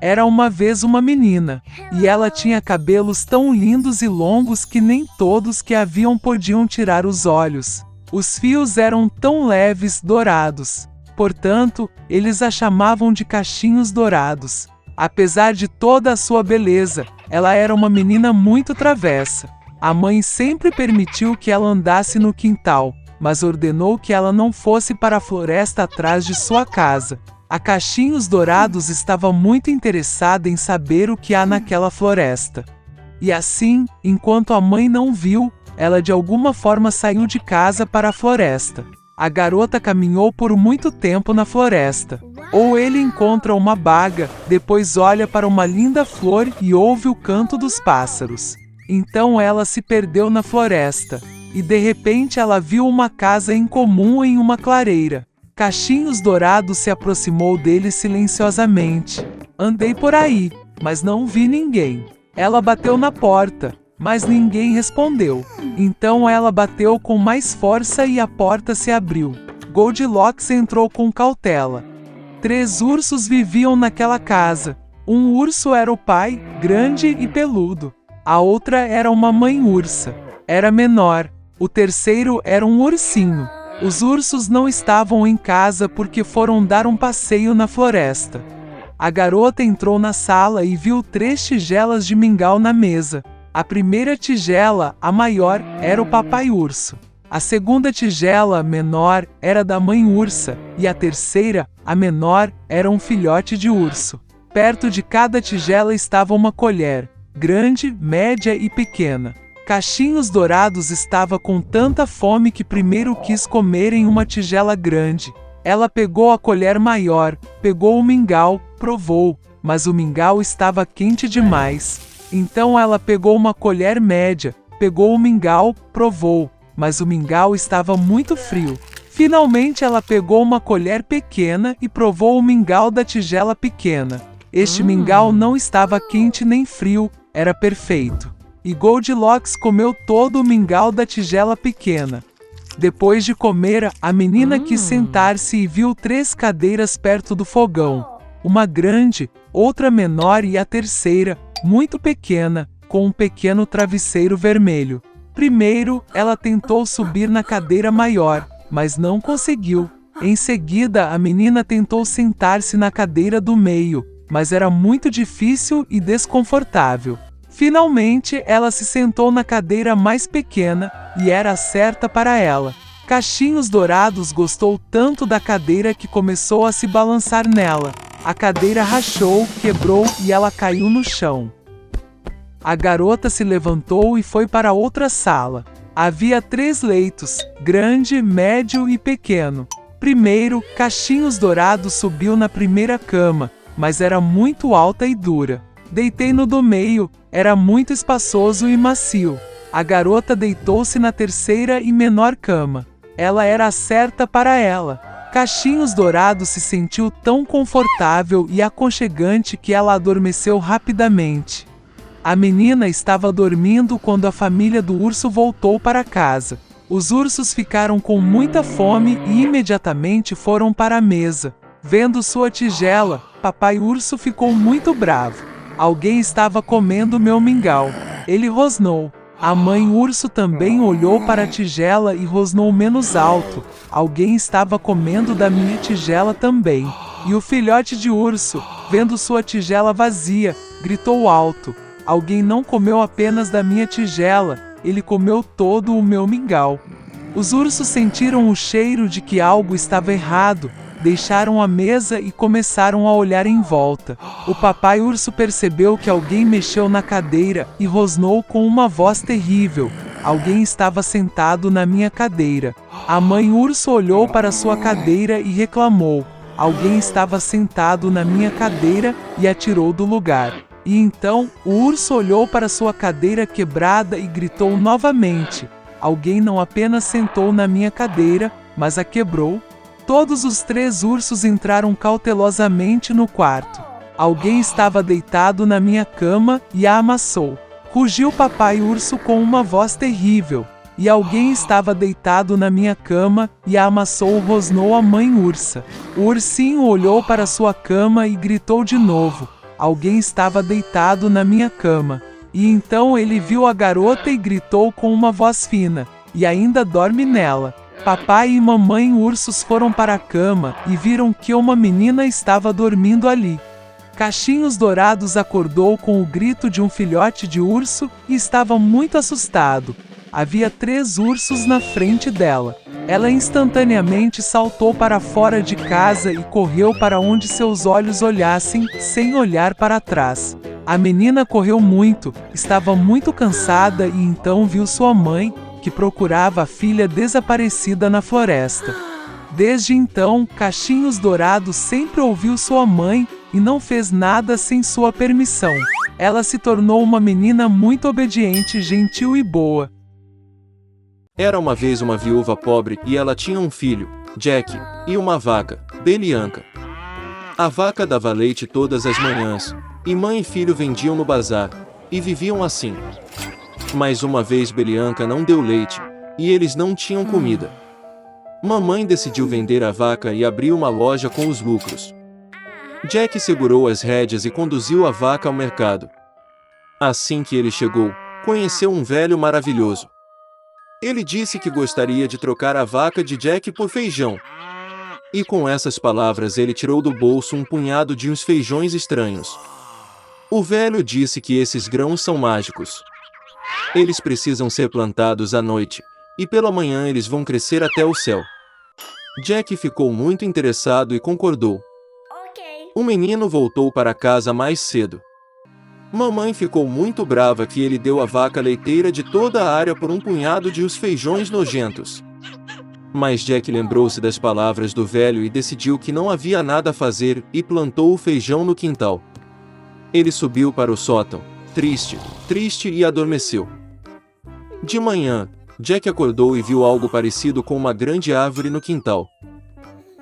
Era uma vez uma menina, e ela tinha cabelos tão lindos e longos que nem todos que a viam podiam tirar os olhos. Os fios eram tão leves, dourados. Portanto, eles a chamavam de cachinhos dourados. Apesar de toda a sua beleza, ela era uma menina muito travessa. A mãe sempre permitiu que ela andasse no quintal, mas ordenou que ela não fosse para a floresta atrás de sua casa. A Cachinhos Dourados estava muito interessada em saber o que há naquela floresta. E assim, enquanto a mãe não viu, ela de alguma forma saiu de casa para a floresta. A garota caminhou por muito tempo na floresta. Ou ele encontra uma baga, depois olha para uma linda flor e ouve o canto dos pássaros. Então ela se perdeu na floresta. E de repente ela viu uma casa incomum em uma clareira. Cachinhos Dourados se aproximou dele silenciosamente. Andei por aí, mas não vi ninguém. Ela bateu na porta, mas ninguém respondeu. Então ela bateu com mais força e a porta se abriu. Goldilocks entrou com cautela. 3 ursos viviam naquela casa. Um urso era o pai, grande e peludo. A outra era uma mãe ursa. Era menor. O terceiro era um ursinho. Os ursos não estavam em casa porque foram dar um passeio na floresta. A garota entrou na sala e viu 3 tigelas de mingau na mesa. A primeira tigela, a maior, era o papai urso. A segunda tigela, menor, era da mãe ursa. E a terceira, a menor, era um filhote de urso. Perto de cada tigela estava uma colher, grande, média e pequena. Cachinhos Dourados estava com tanta fome que primeiro quis comer em uma tigela grande. Ela pegou a colher maior, pegou o mingau, provou, mas o mingau estava quente demais. Então ela pegou uma colher média, pegou o mingau, provou, mas o mingau estava muito frio. Finalmente ela pegou uma colher pequena e provou o mingau da tigela pequena. Este mingau não estava quente nem frio, era perfeito. E Goldilocks comeu todo o mingau da tigela pequena. Depois de comer, a menina quis sentar-se e viu 3 cadeiras perto do fogão. Uma grande, outra menor e a terceira, muito pequena, com um pequeno travesseiro vermelho. Primeiro, ela tentou subir na cadeira maior, mas não conseguiu. Em seguida, a menina tentou sentar-se na cadeira do meio, mas era muito difícil e desconfortável. Finalmente, ela se sentou na cadeira mais pequena, e era certa para ela. Cachinhos Dourados gostou tanto da cadeira que começou a se balançar nela. A cadeira rachou, quebrou e ela caiu no chão. A garota se levantou e foi para outra sala. Havia 3 leitos, grande, médio e pequeno. Primeiro, Cachinhos Dourados subiu na primeira cama, mas era muito alta e dura. Deitei no do meio, era muito espaçoso e macio. A garota deitou-se na terceira e menor cama. Ela era certa para ela. Cachinhos Dourados se sentiu tão confortável e aconchegante que ela adormeceu rapidamente. A menina estava dormindo quando a família do urso voltou para casa. Os ursos ficaram com muita fome e imediatamente foram para a mesa. Vendo sua tigela, papai urso ficou muito bravo. Alguém estava comendo meu mingau. Ele rosnou. A mãe urso também olhou para a tigela e rosnou menos alto. Alguém estava comendo da minha tigela também. E o filhote de urso, vendo sua tigela vazia, gritou alto. Alguém não comeu apenas da minha tigela, ele comeu todo o meu mingau. Os ursos sentiram o cheiro de que algo estava errado. Deixaram a mesa e começaram a olhar em volta. O papai urso percebeu que alguém mexeu na cadeira e rosnou com uma voz terrível. Alguém estava sentado na minha cadeira. A mãe urso olhou para sua cadeira e reclamou. Alguém estava sentado na minha cadeira e a tirou do lugar. E então, o urso olhou para sua cadeira quebrada e gritou novamente. Alguém não apenas sentou na minha cadeira, mas a quebrou. Todos os 3 ursos entraram cautelosamente no quarto. Alguém estava deitado na minha cama e a amassou. Rugiu papai urso com uma voz terrível. E alguém estava deitado na minha cama e a amassou, rosnou a mãe ursa. O ursinho olhou para sua cama e gritou de novo. alguém estava deitado na minha cama. E então ele viu a garota e gritou com uma voz fina: "E ainda dorme nela?" Papai e mamãe ursos foram para a cama e viram que uma menina estava dormindo ali. Cachinhos Dourados acordou com o grito de um filhote de urso e estava muito assustado. Havia 3 ursos na frente dela. Ela instantaneamente saltou para fora de casa e correu para onde seus olhos olhassem, sem olhar para trás. A menina correu muito, estava muito cansada e então viu sua mãe, que procurava a filha desaparecida na floresta. Desde então, Cachinhos Dourados sempre ouviu sua mãe e não fez nada sem sua permissão. Ela se tornou uma menina muito obediente, gentil e boa. Era uma vez uma viúva pobre e ela tinha um filho, Jack, e uma vaca, Belianca. A vaca dava leite todas as manhãs, e mãe e filho vendiam no bazar, e viviam assim. Mas uma vez Belianca não deu leite, e eles não tinham comida. Mamãe decidiu vender a vaca e abriu uma loja com os lucros. Jack segurou as rédeas e conduziu a vaca ao mercado. Assim que ele chegou, conheceu um velho maravilhoso. Ele disse que gostaria de trocar a vaca de Jack por feijão. E com essas palavras ele tirou do bolso um punhado de uns feijões estranhos. O velho disse que esses grãos são mágicos. Eles precisam ser plantados à noite, e pela manhã eles vão crescer até o céu. Jack ficou muito interessado e concordou. O menino voltou para casa mais cedo. Mamãe ficou muito brava que ele deu a vaca leiteira de toda a área por um punhado de os feijões nojentos. Mas Jack lembrou-se das palavras do velho e decidiu que não havia nada a fazer e plantou o feijão no quintal. Ele subiu para o sótão, triste e adormeceu. De manhã, Jack acordou e viu algo parecido com uma grande árvore no quintal.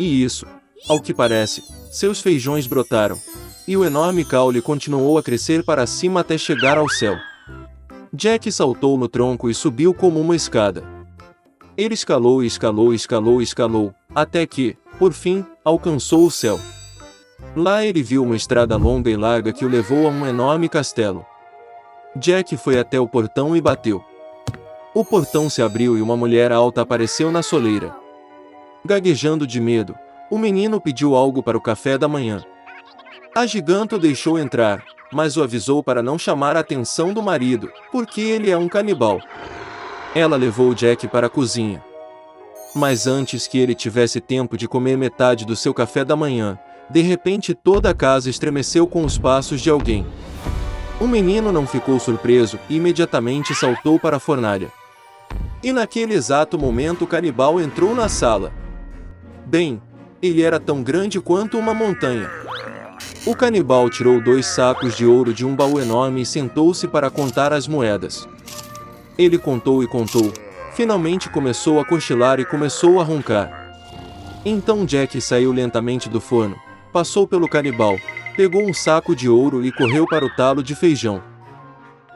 E isso, ao que parece, seus feijões brotaram. E o enorme caule continuou a crescer para cima até chegar ao céu. Jack saltou no tronco e subiu como uma escada. Ele escalou e escalou, até que, por fim, alcançou o céu. Lá ele viu uma estrada longa e larga que o levou a um enorme castelo. Jack foi até o portão e bateu. O portão se abriu e uma mulher alta apareceu na soleira. Gaguejando de medo, o menino pediu algo para o café da manhã. A gigante o deixou entrar, mas o avisou para não chamar a atenção do marido, porque ele é um canibal. Ela levou Jack para a cozinha. Mas antes que ele tivesse tempo de comer metade do seu café da manhã, de repente toda a casa estremeceu com os passos de alguém. O menino não ficou surpreso e imediatamente saltou para a fornalha. E naquele exato momento o canibal entrou na sala. Bem, ele era tão grande quanto uma montanha. O canibal tirou 2 sacos de ouro de um baú enorme e sentou-se para contar as moedas. Ele contou e contou. Finalmente começou a cochilar e começou a roncar. Então Jack saiu lentamente do forno, passou pelo canibal, pegou um saco de ouro e correu para o talo de feijão.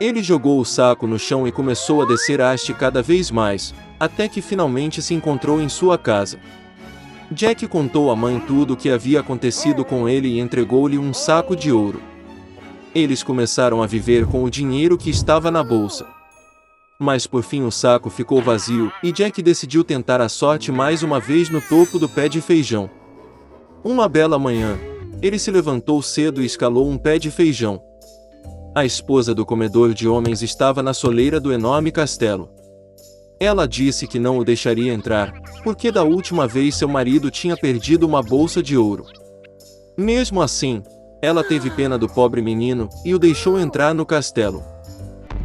Ele jogou o saco no chão e começou a descer a haste cada vez mais, até que finalmente se encontrou em sua casa. Jack contou à mãe tudo o que havia acontecido com ele e entregou-lhe um saco de ouro. Eles começaram a viver com o dinheiro que estava na bolsa. Mas por fim o saco ficou vazio e Jack decidiu tentar a sorte mais uma vez no topo do pé de feijão. Uma bela manhã, ele se levantou cedo e escalou um pé de feijão. A esposa do comedor de homens estava na soleira do enorme castelo. Ela disse que não o deixaria entrar, porque da última vez seu marido tinha perdido uma bolsa de ouro. Mesmo assim, ela teve pena do pobre menino e o deixou entrar no castelo.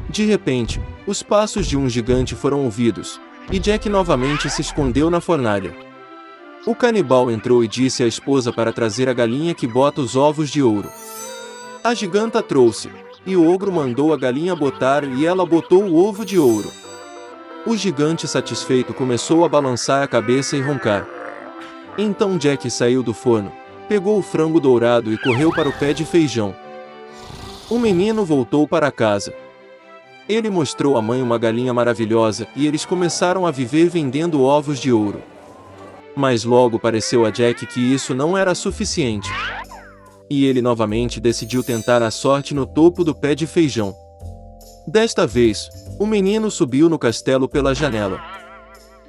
De repente, os passos de um gigante foram ouvidos, e Jack novamente se escondeu na fornalha. O canibal entrou e disse à esposa para trazer a galinha que bota os ovos de ouro. A giganta trouxe, e o ogro mandou a galinha botar e ela botou o ovo de ouro. O gigante satisfeito começou a balançar a cabeça e roncar. Então Jack saiu do forno, pegou o frango dourado e correu para o pé de feijão. O menino voltou para casa. Ele mostrou à mãe uma galinha maravilhosa e eles começaram a viver vendendo ovos de ouro. Mas logo pareceu a Jack que isso não era suficiente. e ele novamente decidiu tentar a sorte no topo do pé de feijão. Desta vez, o menino subiu no castelo pela janela.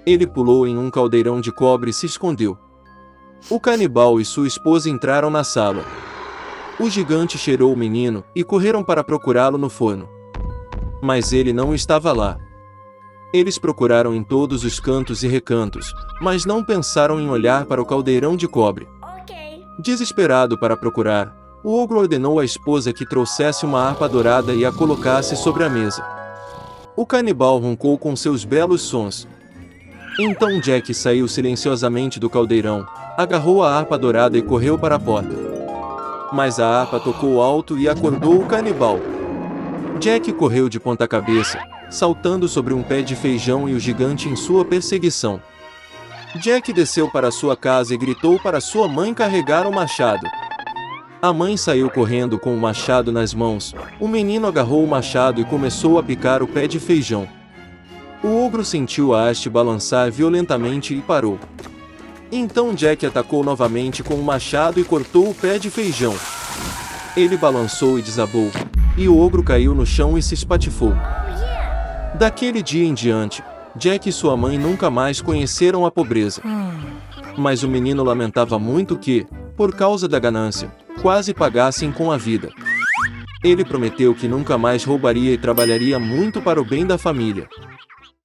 Ele pulou em um caldeirão de cobre e se escondeu. O canibal e sua esposa entraram na sala. O gigante cheirou o menino e correram para procurá-lo no forno. Mas ele não estava lá. Eles procuraram em todos os cantos e recantos, mas não pensaram em olhar para o caldeirão de cobre. Desesperado para procurar, o ogro ordenou à esposa que trouxesse uma harpa dourada e a colocasse sobre a mesa. O canibal roncou com seus belos sons. Então Jack saiu silenciosamente do caldeirão, agarrou a harpa dourada e correu para a porta. Mas a harpa tocou alto e acordou o canibal. Jack correu de ponta cabeça, saltando sobre um pé de feijão e o gigante em sua perseguição. Jack desceu para sua casa e gritou para sua mãe carregar o machado. A mãe saiu correndo com o machado nas mãos. O menino agarrou o machado e começou a picar o pé de feijão. O ogro sentiu a haste balançar violentamente e parou. Então Jack atacou novamente com o machado e cortou o pé de feijão. Ele balançou e desabou, e o ogro caiu no chão e se espatifou. Daquele dia em diante, Jack e sua mãe nunca mais conheceram a pobreza. Mas o menino lamentava muito que, por causa da ganância, quase pagassem com a vida. Ele prometeu que nunca mais roubaria e trabalharia muito para o bem da família.